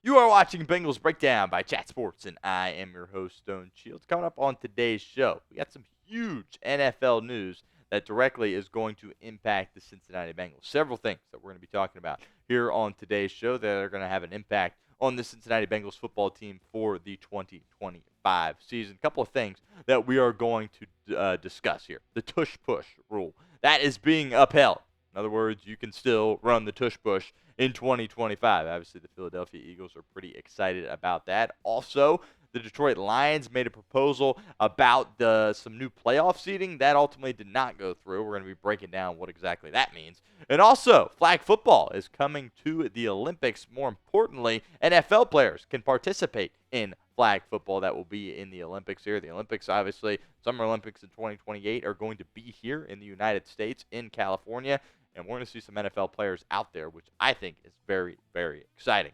You are watching Bengals Breakdown by Chat Sports, and I am your host, Stone Shields. Coming up on today's show, we got some huge NFL news that directly is going to impact the Cincinnati Bengals. Several things that we're going to be talking about here on today's show that are going to have an impact on the Cincinnati Bengals football team for the 2025 season. A couple of things that we are going to discuss here. The Tush Push rule. That is being upheld. In other words, you can still run the Tush Push in 2025. Obviously, the Philadelphia Eagles are pretty excited about that. Also, the Detroit Lions made a proposal about some new playoff seating. That ultimately did not go through. We're going to be breaking down what exactly that means. And also, flag football is coming to the Olympics. More importantly, NFL players can participate in flag football that will be in the Olympics here. The Olympics, obviously, Summer Olympics in 2028 are going to be here in the United States, in California. And we're going to see some NFL players out there, which I think is very, very exciting.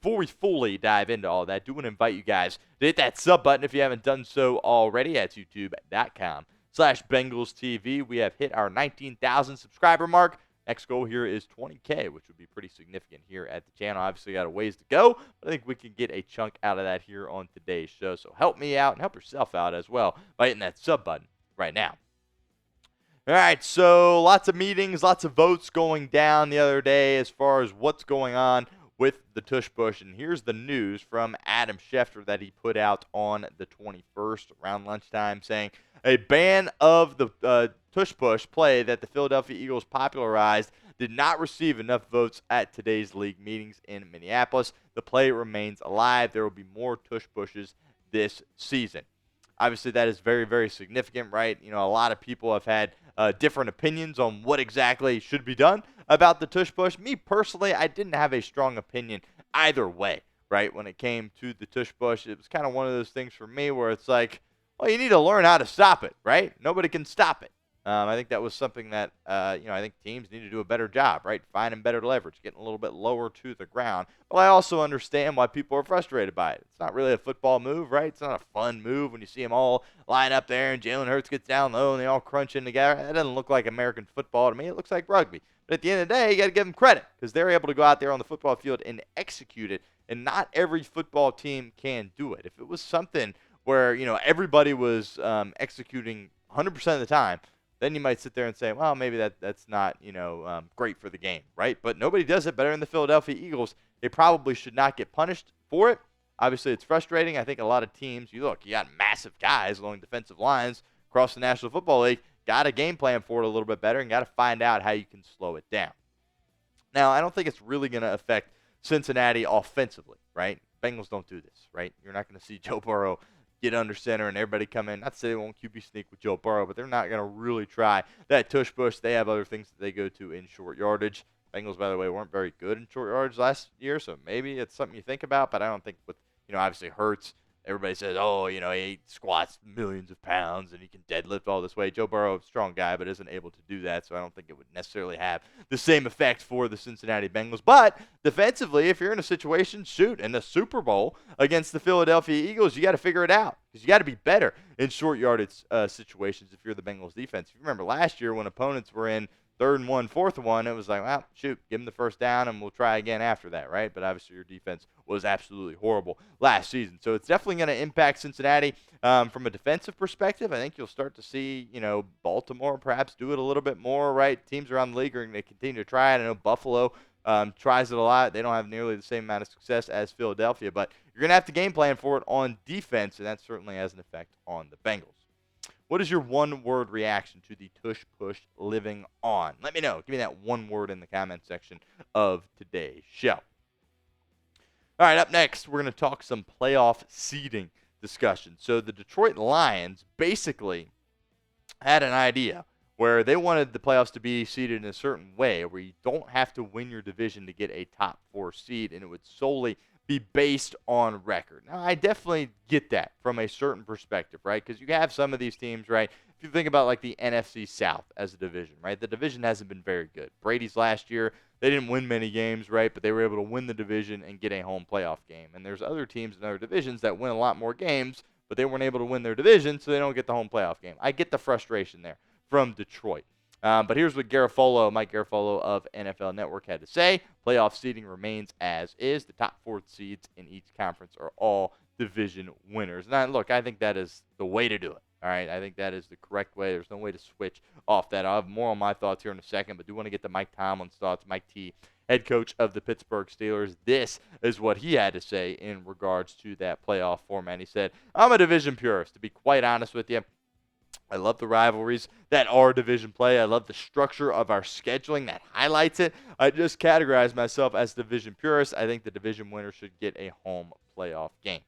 Before we fully dive into all that, I do want to invite you guys to hit that sub button if you haven't done so already at youtube.com/BengalsTV. We have hit our 19,000 subscriber mark. Next goal here is 20K, which would be pretty significant here at the channel. Obviously, got a ways to go, but I think we can get a chunk out of that here on today's show. So help me out and help yourself out as well by hitting that sub button right now. All right, so lots of meetings, lots of votes going down the other day as far as what's going on with the Tush Push. And here's the news from Adam Schefter that he put out on the 21st around lunchtime, saying a ban of the Tush Push play that the Philadelphia Eagles popularized did not receive enough votes at today's league meetings in Minneapolis. The play remains alive. There will be more Tush Pushes this season. Obviously, that is very, very significant, right? You know, a lot of people have had different opinions on what exactly should be done about the Tush Push. Me, personally, I didn't have a strong opinion either way, right? When it came to the Tush Push, it was kind of one of those things for me where it's like, well, you need to learn how to stop it, right? Nobody can stop it. I think that was something that, I think teams need to do a better job, right? Finding better leverage, getting a little bit lower to the ground. But I also understand why people are frustrated by it. It's not really a football move, right? It's not a fun move when you see them all line up there and Jalen Hurts gets down low and they all crunch in together. That doesn't look like American football to me. It looks like rugby. But at the end of the day, you got to give them credit because they're able to go out there on the football field and execute it. And not every football team can do it. If it was something where, everybody was executing 100% of the time, then you might sit there and say, well, maybe that's not, great for the game, right? But nobody does it better than the Philadelphia Eagles. They probably should not get punished for it. Obviously, it's frustrating. I think a lot of teams, you got massive guys along defensive lines across the National Football League, got a game plan for it a little bit better and got to find out how you can slow it down. Now, I don't think it's really going to affect Cincinnati offensively, right? Bengals don't do this, right? You're not going to see Joe Burrow get under center and everybody come in. Not to say they won't QB sneak with Joe Burrow, but they're not going to really try that Tush Push. They have other things that they go to in short yardage. Bengals, by the way, weren't very good in short yardage last year, so maybe it's something you think about, but I don't think with, obviously Hurts, everybody says, he squats millions of pounds and he can deadlift all this weight. Joe Burrow, strong guy, but isn't able to do that, so I don't think it would necessarily have the same effect for the Cincinnati Bengals. But defensively, if you're in a situation, in the Super Bowl against the Philadelphia Eagles, you got to figure it out because you got to be better in short yardage situations if you're the Bengals defense. If you remember last year when opponents were in 3rd and 1, 4th and 1, it was like, well, give them the first down and we'll try again after that, right? But obviously your defense was absolutely horrible last season. So it's definitely going to impact Cincinnati from a defensive perspective. I think you'll start to see, Baltimore perhaps do it a little bit more, right? Teams around the league are going to continue to try it. I know Buffalo tries it a lot. They don't have nearly the same amount of success as Philadelphia, but you're going to have to game plan for it on defense, and that certainly has an effect on the Bengals. What is your one-word reaction to the Tush Push living on? Let me know. Give me that one word in the comment section of today's show. All right, up next, we're going to talk some playoff seeding discussion. So the Detroit Lions basically had an idea where they wanted the playoffs to be seeded in a certain way where you don't have to win your division to get a top 4 seed, and it would solely be based on record. Now, I definitely get that from a certain perspective, right? Because you have some of these teams, right? If you think about like the NFC South as a division, right? The division hasn't been very good. Brady's last year, they didn't win many games, right? But they were able to win the division and get a home playoff game. And there's other teams in other divisions that win a lot more games, but they weren't able to win their division, so they don't get the home playoff game. I get the frustration there from Detroit. But here's what Mike Garafolo of NFL Network had to say. Playoff seeding remains as is. The top 4 seeds in each conference are all division winners. And look, I think that is the way to do it. All right, I think that is the correct way. There's no way to switch off that. I'll have more on my thoughts here in a second, but do want to get to Mike Tomlin's thoughts. Mike T, head coach of the Pittsburgh Steelers. This is what he had to say in regards to that playoff format. He said, I'm a division purist, to be quite honest with you. I love the rivalries that are division play. I love the structure of our scheduling that highlights it. I just categorize myself as division purist. I think the division winner should get a home playoff game.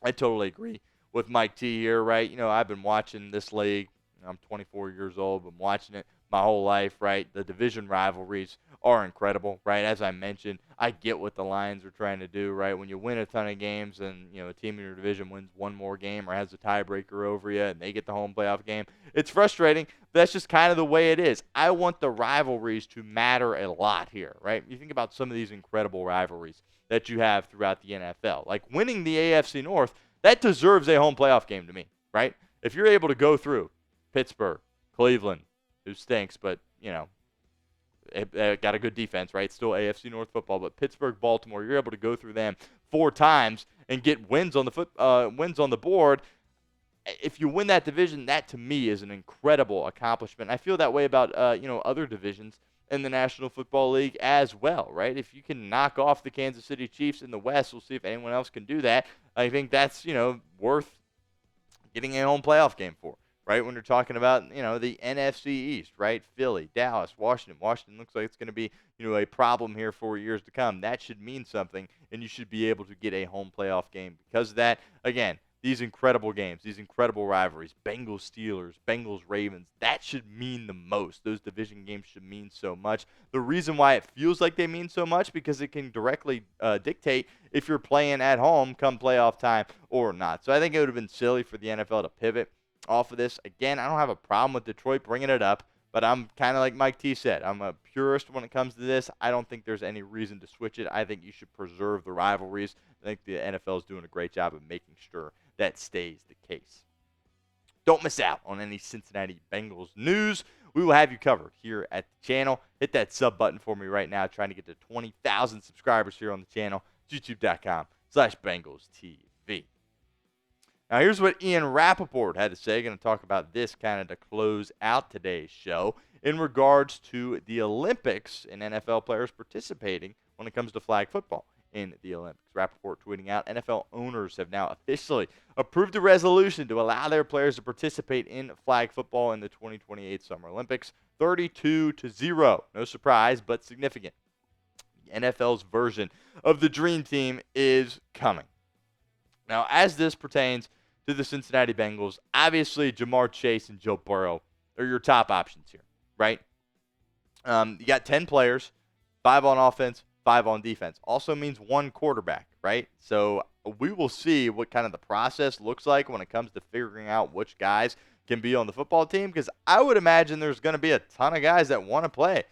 I totally agree with Mike T here, right? I've been watching this league. I'm 24 years old. Been watching it my whole life, right? The division rivalries are incredible, right? As I mentioned, I get what the Lions are trying to do, right? When you win a ton of games and, a team in your division wins one more game or has a tiebreaker over you and they get the home playoff game, it's frustrating, but that's just kind of the way it is. I want the rivalries to matter a lot here, right? You think about some of these incredible rivalries that you have throughout the NFL. Like winning the AFC North, that deserves a home playoff game to me, right? If you're able to go through Pittsburgh, Cleveland, who stinks, but, it got a good defense, right? Still AFC North football, but Pittsburgh, Baltimore, you're able to go through them 4 times and get wins on the board. If you win that division, that to me is an incredible accomplishment. I feel that way about other divisions in the National Football League as well, right? If you can knock off the Kansas City Chiefs in the West, we'll see if anyone else can do that. I think that's worth getting a home playoff game for. Right, when you're talking about, the NFC East, right? Philly, Dallas, Washington. Washington looks like it's going to be, a problem here for years to come. That should mean something, and you should be able to get a home playoff game because of that. Again, these incredible games, these incredible rivalries, Bengals, Steelers, Bengals, Ravens, that should mean the most. Those division games should mean so much. The reason why it feels like they mean so much because it can directly dictate if you're playing at home come playoff time or not. So I think it would have been silly for the NFL to pivot off of this. Again, I don't have a problem with Detroit bringing it up, but I'm kind of like Mike T said. I'm a purist when it comes to this. I don't think there's any reason to switch it. I think you should preserve the rivalries. I think the NFL is doing a great job of making sure that stays the case. Don't miss out on any Cincinnati Bengals news. We will have you covered here at the channel. Hit that sub button for me right now. Trying to get to 20,000 subscribers here on the channel. youtube.com/BengalsTV. Now, here's what Ian Rappaport had to say. Going to talk about this kind of to close out today's show in regards to the Olympics and NFL players participating when it comes to flag football in the Olympics. Rappaport tweeting out, NFL owners have now officially approved a resolution to allow their players to participate in flag football in the 2028 Summer Olympics, 32-0. No surprise, but significant. The NFL's version of the Dream Team is coming. Now, as this pertains to the Cincinnati Bengals, obviously Jamar Chase and Joe Burrow are your top options here, right? You got 10 players, 5 on offense, 5 on defense. Also means 1 quarterback, right? So we will see what kind of the process looks like when it comes to figuring out which guys can be on the football team, because I would imagine there's going to be a ton of guys that want to play.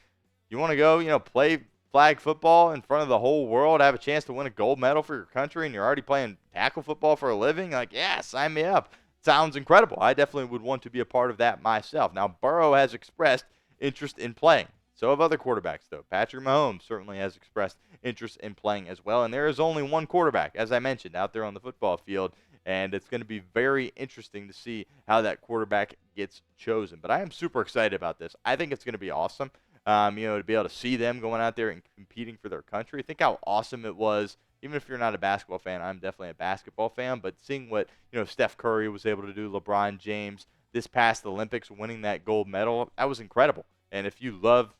You want to go, play flag football in front of the whole world, have a chance to win a gold medal for your country, and you're already playing tackle football for a living? Like, yeah, sign me up. Sounds incredible. I definitely would want to be a part of that myself. Now, Burrow has expressed interest in playing. So have other quarterbacks, though. Patrick Mahomes certainly has expressed interest in playing as well. And there is only one quarterback, as I mentioned, out there on the football field. And it's going to be very interesting to see how that quarterback gets chosen. But I am super excited about this. I think it's going to be awesome. To be able to see them going out there and competing for their country. Think how awesome it was. Even if you're not a basketball fan, I'm definitely a basketball fan. But seeing what Steph Curry was able to do, LeBron James this past Olympics, winning that gold medal, that was incredible. And if you love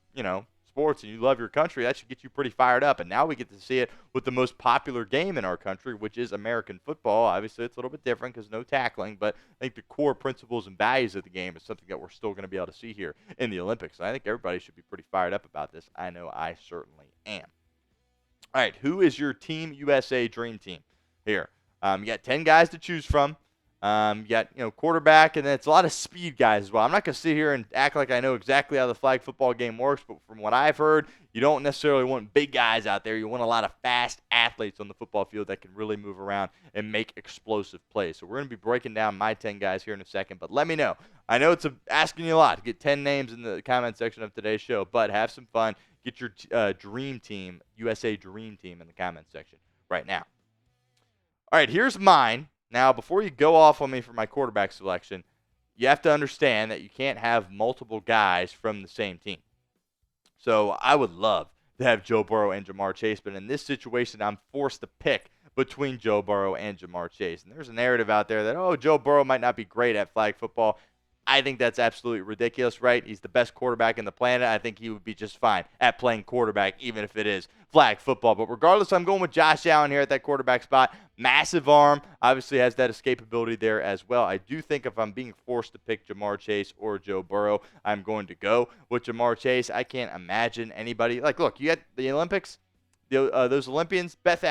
sports and you love your country, that should get you pretty fired up. And now we get to see it with the most popular game in our country, which is American football. Obviously, it's a little bit different because no tackling, but I think the core principles and values of the game is something that we're still going to be able to see here in the Olympics. And I think everybody should be pretty fired up about this. I know I certainly am. All right, who is your Team USA Dream Team here? You got 10 guys to choose from. You got, quarterback, and then it's a lot of speed guys as well. I'm not going to sit here and act like I know exactly how the flag football game works, but from what I've heard, you don't necessarily want big guys out there. You want a lot of fast athletes on the football field that can really move around and make explosive plays. So we're going to be breaking down my 10 guys here in a second, but let me know. I know it's asking you a lot to get 10 names in the comment section of today's show, but have some fun. Get your dream team, USA Dream Team, in the comment section right now. All right, here's mine. Now, before you go off on me for my quarterback selection, you have to understand that you can't have multiple guys from the same team. So I would love to have Joe Burrow and Jamar Chase, but in this situation, I'm forced to pick between Joe Burrow and Jamar Chase. And there's a narrative out there that, Joe Burrow might not be great at flag football. I think that's absolutely ridiculous, right? He's the best quarterback in the planet. I think he would be just fine at playing quarterback, even if it is flag football. But regardless, I'm going with Josh Allen here at that quarterback spot. Massive arm. Obviously has that escapability there as well. I do think if I'm being forced to pick Jamar Chase or Joe Burrow, I'm going to go with Jamar Chase. I can't imagine anybody. Look, you got the Olympics, those Olympians, best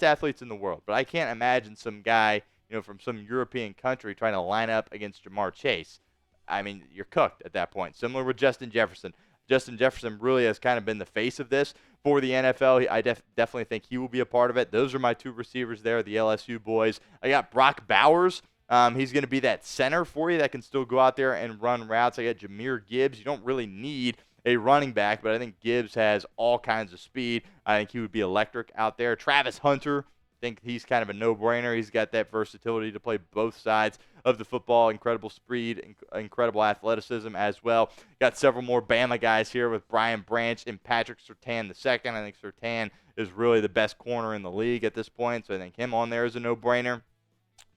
athletes in the world. But I can't imagine some guy, from some European country trying to line up against Jamar Chase. I mean, you're cooked at that point. Similar with Justin Jefferson. Justin Jefferson really has kind of been the face of this for the NFL. I definitely think he will be a part of it. Those are my two receivers there, the LSU boys. I got Brock Bowers. He's going to be that center for you that can still go out there and run routes. I got Jahmyr Gibbs. You don't really need a running back, but I think Gibbs has all kinds of speed. I think he would be electric out there. Travis Hunter. I think he's kind of a no-brainer. He's got that versatility to play both sides of the football. Incredible speed, incredible athleticism as well. Got several more Bama guys here with Brian Branch and Patrick Surtain II. I think Surtain is really the best corner in the league at this point, so I think him on there is a no-brainer.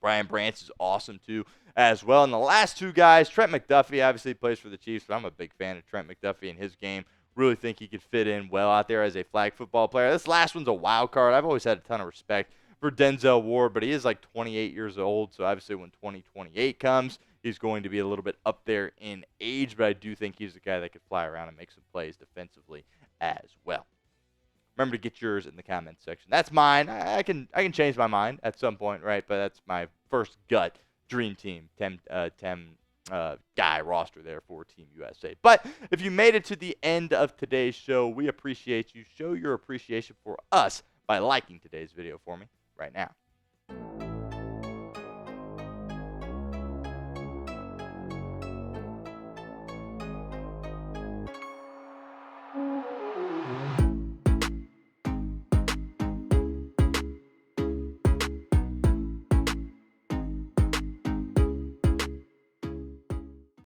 Brian Branch is awesome, too, as well. And the last two guys, Trent McDuffie obviously plays for the Chiefs, but I'm a big fan of Trent McDuffie and his game. Really think he could fit in well out there as a flag football player. This last one's a wild card. I've always had a ton of respect for Denzel Ward, but he is like 28 years old, so obviously when 2028 comes, he's going to be a little bit up there in age, but I do think he's a guy that could fly around and make some plays defensively as well. Remember to get yours in the comments section. That's mine. I can change my mind at some point, right? But that's my first gut dream team, 10 guy roster there for Team USA. But if you made it to the end of today's show, we appreciate you. Show your appreciation for us by liking today's video for me right now.